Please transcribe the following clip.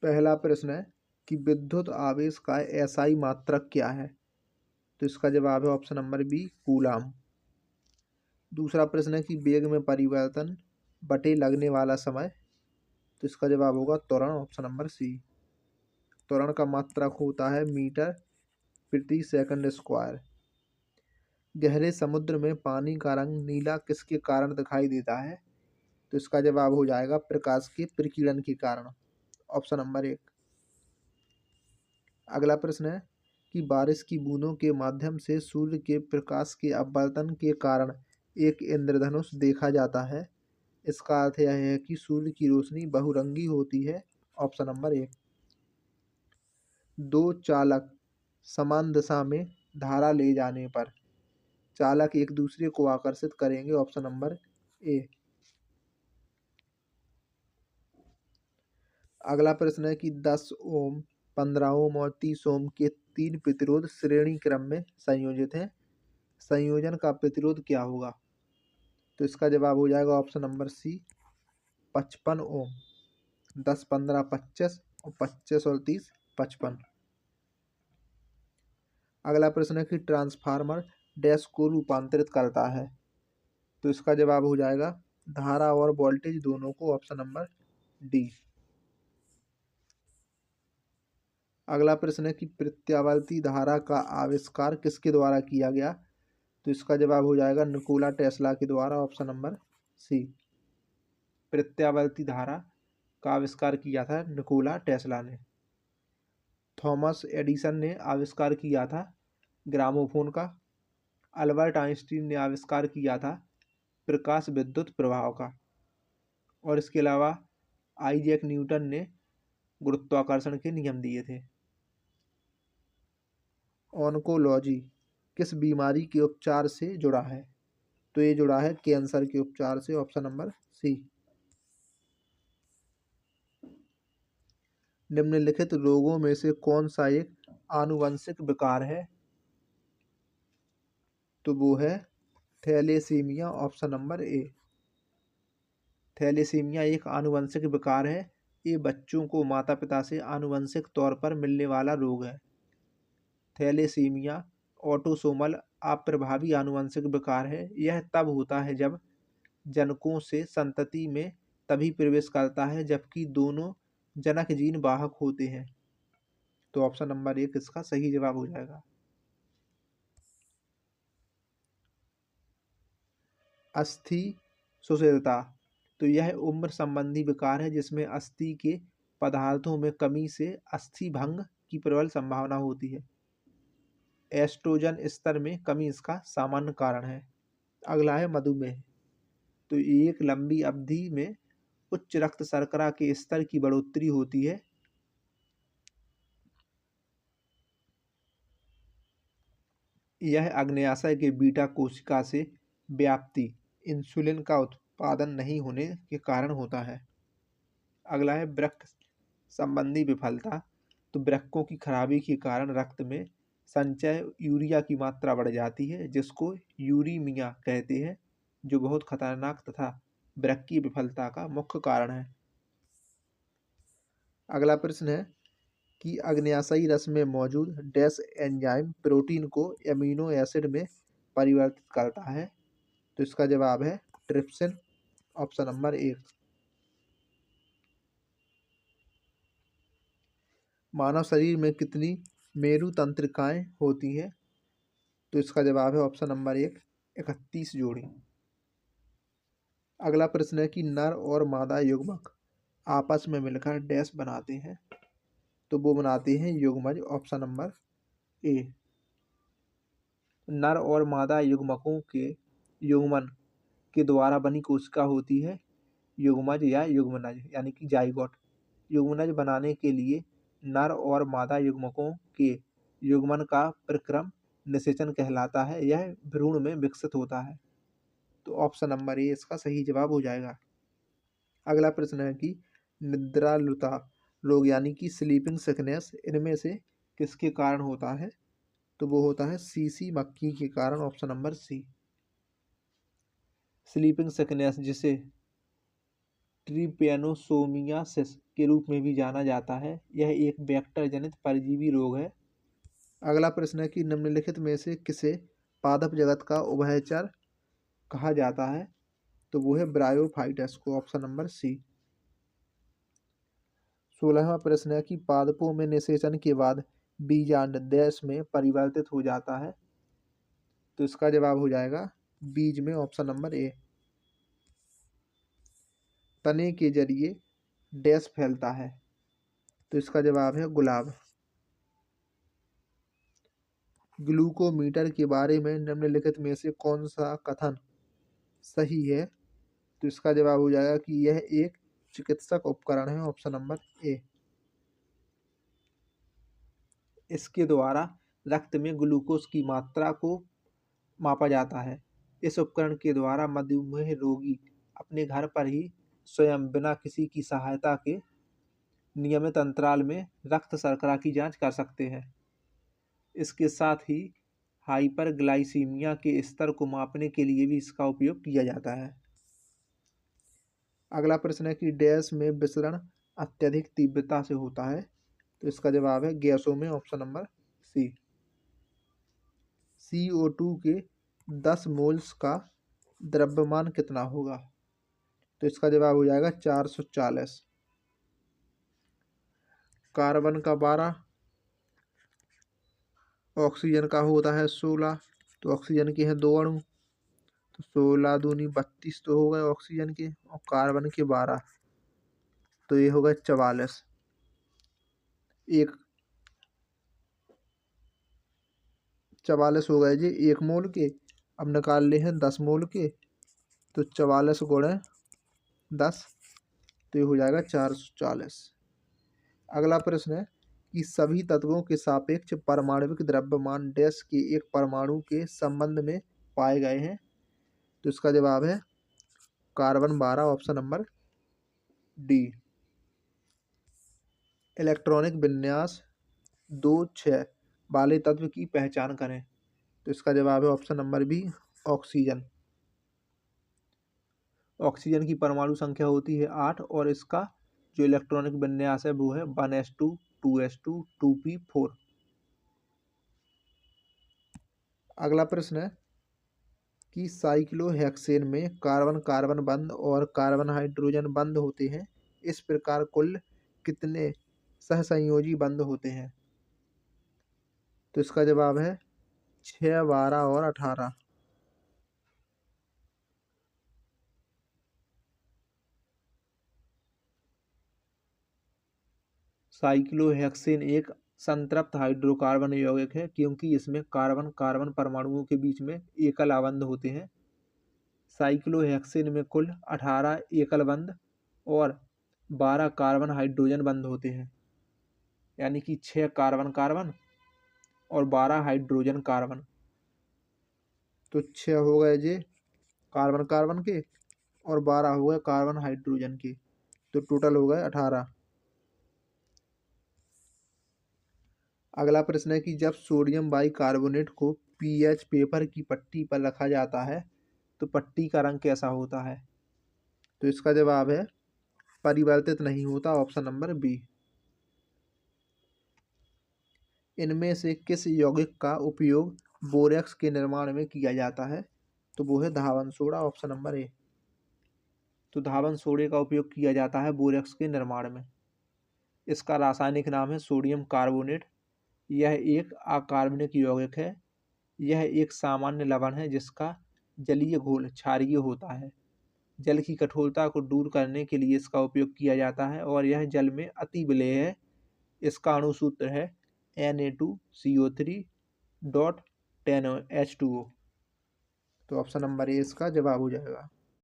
पहला प्रश्न है कि विद्युत आवेश का एसआई मात्रक क्या है? तो इसका जवाब है ऑप्शन नंबर बी, कूलाम। दूसरा प्रश्न है कि वेग में परिवर्तन बटे लगने वाला समय। तो इसका जवाब होगा त्वरण, ऑप्शन नंबर सी। त्वरण का मात्रक होता है मीटर प्रति सेकंड स्क्वायर। गहरे समुद्र में पानी का रंग नीला किसके कारण दिखाई देता है? तो इसका जवाब हो जाएगा प्रकाश के प्रकीर्णन के कारण, ऑप्शन नंबर एक। अगला प्रश्न है कि बारिश की बूंदों के माध्यम से सूर्य के प्रकाश के अपवर्तन के कारण एक इंद्रधनुष देखा जाता है। इसका अर्थ यह है कि सूर्य की रोशनी बहुरंगी होती है, ऑप्शन नंबर एक। दो चालक समान दिशा में धारा ले जाने पर चालक एक दूसरे को आकर्षित करेंगे, ऑप्शन नंबर ए। अगला प्रश्न है कि 10 ओम, 15 ओम और 30 ओम के तीन प्रतिरोध श्रेणी क्रम में संयोजित हैं। संयोजन का प्रतिरोध क्या होगा? तो इसका जवाब हो जाएगा ऑप्शन नंबर सी, 55 ओम। 10, 15, 25 और 25 और 30, 55। अगला प्रश्न है कि ट्रांसफार्मर डैश को रूपांतरित करता है। तो इसका जवाब हो जाएगा धारा और वोल्टेज दोनों को, ऑप्शन नंबर डी। अगला प्रश्न है कि प्रत्यावर्ती धारा का आविष्कार किसके द्वारा किया गया? तो इसका जवाब हो जाएगा निकोला टेस्ला के द्वारा, ऑप्शन नंबर सी। प्रत्यावर्ती धारा का आविष्कार किया था निकोला टेस्ला ने। थॉमस एडिसन ने आविष्कार किया था ग्रामोफोन का। अल्बर्ट आइंस्टीन ने आविष्कार किया था प्रकाश विद्युत प्रभाव का। और इसके अलावा आइजैक न्यूटन ने गुरुत्वाकर्षण के नियम दिए थे। ऑन्कोलॉजी किस बीमारी के उपचार से जुड़ा है? तो ये जुड़ा है कैंसर के उपचार से, ऑप्शन नंबर सी। निम्नलिखित रोगों में से कौन सा एक आनुवंशिक विकार है? तो वो है thalassaemia, option number A. Thalassaemia एक आनुवंशिक विकार है। ये बच्चों को माता पिता से आनुवंशिक तौर पर मिलने वाला रोग है। थैलेसीमिया ऑटोसोमल अप्रभावी आनुवंशिक विकार है। यह तब होता है जब जनकों से संतति में तभी प्रवेश करता है जबकि दोनों जनक जीन वाहक होते हैं। तो ऑप्शन नंबर एक इसका सही जवाब हो जाएगा। अस्थि सुशीलता, तो यह उम्र संबंधी विकार है जिसमें अस्थि के पदार्थों में कमी से अस्थि भंग की प्रबल संभावना होती है। एस्ट्रोजन स्तर में कमी इसका सामान्य कारण है। अगला है मधुमेह, तो एक लंबी अवधि में उच्च रक्त शर्करा के स्तर की बढ़ोतरी होती है। यह अग्न्याशय के बीटा कोशिका से व्याप्ति इंसुलिन का उत्पादन नहीं होने के कारण होता है। अगला है वृक्क संबंधी विफलता, तो वृक्कों की खराबी के कारण रक्त में संचय यूरिया की मात्रा बढ़ जाती है जिसको यूरीमिया कहते हैं, जो बहुत खतरनाक तथा वृक्क की विफलता का मुख्य कारण है। अगला प्रश्न है कि अग्न्याशयी रस में मौजूद डैश एंजाइम प्रोटीन को एमिनो एसिड में परिवर्तित करता है। तो इसका जवाब है ट्रिप्सिन, ऑप्शन नंबर एक। मानव शरीर में कितनी मेरु तंत्रिकाएं होती हैं? तो इसका जवाब है ऑप्शन नंबर एक, 31 जोड़ी। अगला प्रश्न है कि नर और मादा युग्मक आपस में मिलकर डैश बनाते हैं। तो वो बनाते हैं युग्मज, ऑप्शन नंबर ए। नर और मादा युग्मकों के युग्मन के द्वारा बनी कोशिका होती है युग्मज या युग्मनज, यानी कि जाइगोट। युग्मनज बनाने के लिए नर और मादा युग्मकों के युग्मन का प्रक्रम निषेचन कहलाता है। यह भ्रूण में विकसित होता है। तो ऑप्शन नंबर ए इसका सही जवाब हो जाएगा। अगला प्रश्न है कि निद्रालुता रोग यानी कि स्लीपिंग सिकनेस इनमें से किसके कारण होता है? तो वो होता है सीसी मक्खी के कारण, option number C. Sleeping sickness जिसे ट्रिपेनोसोमियासिस के रूप में भी जाना जाता है। यह एक वेक्टर जनित परजीवी रोग है। अगला प्रश्न है कि निम्नलिखित में से किसे पादप जगत का उभयचर कहा जाता है? तो वो है ब्रायोफाइटस को, ऑप्शन नंबर सी। 16वां प्रश्न है कि पादपों में निषेचन के बाद बीजांड देश में परिवर्तित हो जाता है। तो इसका जवाब हो जाएगा बीज में, ऑप्शन नंबर ए। तने के जरिए डैश फैलता है। तो इसका जवाब है गुलाब। ग्लूकोमीटर के बारे में निम्नलिखित में से कौन सा कथन सही है? तो इसका जवाब हो जाएगा कि यह एक चिकित्सक उपकरण है, ऑप्शन नंबर ए। इसके द्वारा रक्त में ग्लूकोज की मात्रा को मापा जाता है। इस उपकरण के द्वारा मधुमेह रोगी अपने घर पर ही स्वयं बिना किसी की सहायता के नियमित अंतराल में रक्त शर्करा की जांच कर सकते हैं। इसके साथ ही हाइपरग्लाइसीमिया के स्तर को मापने के लिए भी इसका उपयोग किया जाता है। अगला प्रश्न है कि डैश में विसरण अत्यधिक तीव्रता से होता है। तो इसका जवाब है गैसों में, ऑप्शन नंबर सी। CO2 के 10 मोल्स का द्रव्यमान कितना होगा? तो इसका जवाब हो जाएगा 440। कार्बन का 12, ऑक्सीजन का होता है 16। तो ऑक्सीजन के हैं 2 अणु, तो 16 दूनी 32 तो हो गए ऑक्सीजन के, और कार्बन के 12, तो ये हो गए 44। एक 44 हो गए जी 1 मोल के। अब निकाल ले हैं 10 मोल के, तो 44 गुणे 10, तो ये हो जाएगा 440। अगला प्रश्न है कि सभी तत्वों के सापेक्ष परमाणविक द्रव्यमान डैश के एक परमाणु के संबंध में पाए गए हैं। तो इसका जवाब है carbon 12, option number D. Electronic विन्यास 2-6 वाले तत्व की पहचान करें। तो इसका जवाब है option number B, oxygen. Oxygen की परमाणु संख्या होती है 8 और इसका जो इलेक्ट्रॉनिक विन्यास है वो है 1s2 2s2 2p4। अगला प्रश्न है कि साइक्लोहेक्सेन में कार्बन कार्बन बंध और कार्बन हाइड्रोजन बंध होते हैं। इस प्रकार कुल कितने सहसंयोजी बंध होते हैं? तो इसका जवाब है 6, 12 और 18। साइक्लोहेक्सेन एक संतृप्त हाइड्रोकार्बन यौगिक है क्योंकि इसमें कार्बन कार्बन परमाणुओं के बीच में एकल आबंध होते हैं। साइक्लोहेक्सेन में कुल 18 एकल बंध और 12 कार्बन हाइड्रोजन बंध होते हैं, यानी कि 6 कार्बन कार्बन और 12 हाइड्रोजन कार्बन। तो 6 हो गए जी कार्बन कार्बन के और 12 हो गए कार्बन हाइड्रोजन के, तो टोटल हो गए 18। अगला प्रश्न है कि जब सोडियम बाइकार्बोनेट को पीएच पेपर की पट्टी पर रखा जाता है तो पट्टी का रंग कैसा होता है? तो इसका जवाब है परिवर्तित नहीं होता, ऑप्शन नंबर बी। इनमें से किस यौगिक का उपयोग बोरेक्स के निर्माण में किया जाता है? तो वो है धावन सोडा, ऑप्शन नंबर ए। तो धावन सोडे का उपयोग किया जाता है बोरेक्स के निर्माण में। इसका रासायनिक नाम है सोडियम कार्बोनेट। यह एक अकार्बनिक यौगिक है। यह एक सामान्य लवण है जिसका जलीय घोल क्षारीय होता है। जल की कठोरता को दूर करने के लिए इसका उपयोग किया जाता है और यह जल में अति विलेय है। इसका अणु सूत्र है Na2CO3.10H2O। तो ऑप्शन नंबर ए इसका जवाब हो जाएगा।